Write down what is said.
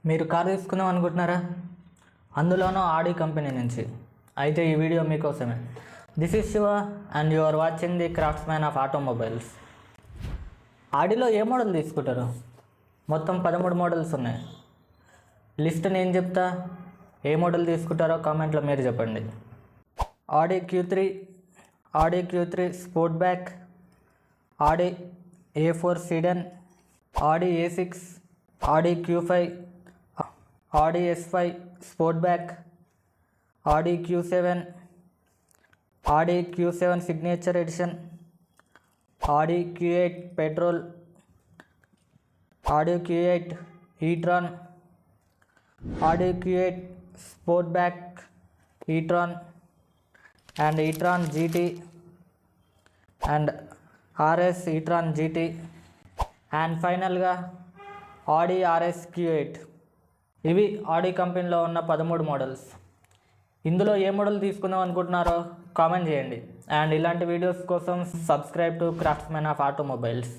మీరు కారు తీసుకుందాం అనుకుంటున్నారా? అందులోనూ ఆడి కంపెనీ నుంచి. అయితే ఈ వీడియో మీకోసమే. This is Shiva and you are watching the craftsman of automobiles. ఆడిలో ఏ మోడల్ తీసుకుంటారు? మొత్తం 13 మోడల్స్ ఉన్నాయి. లిస్ట్ నేను చెప్తా, ఏ మోడల్ తీసుకుంటారో కామెంట్లో మీరు చెప్పండి. Audi Q3, Audi Q3 sport back, Audi A4 sedan, Audi A6, Audi Q5, Audi S5 sport back, Audi Q7, Audi Q7 signature edition, Audi Q8 petrol, Audi Q8 e-tron, Audi Q8 sport back e-tron and e-tron GT and RS e-tron GT and ఫైనల్గా ఆడి RS Q8. ఇవి ఆడి కంపెనీలో ఉన్న 13 models. ఇందులో ఏ model తీసుకుందాం అనుకుంటున్నారో comment చేయండి. And ఇలాంటి videos కోసం సబ్స్క్రైబ్ టు క్రాఫ్ట్స్మ్యాన్ ఆఫ్ ఆటోమొబైల్స్.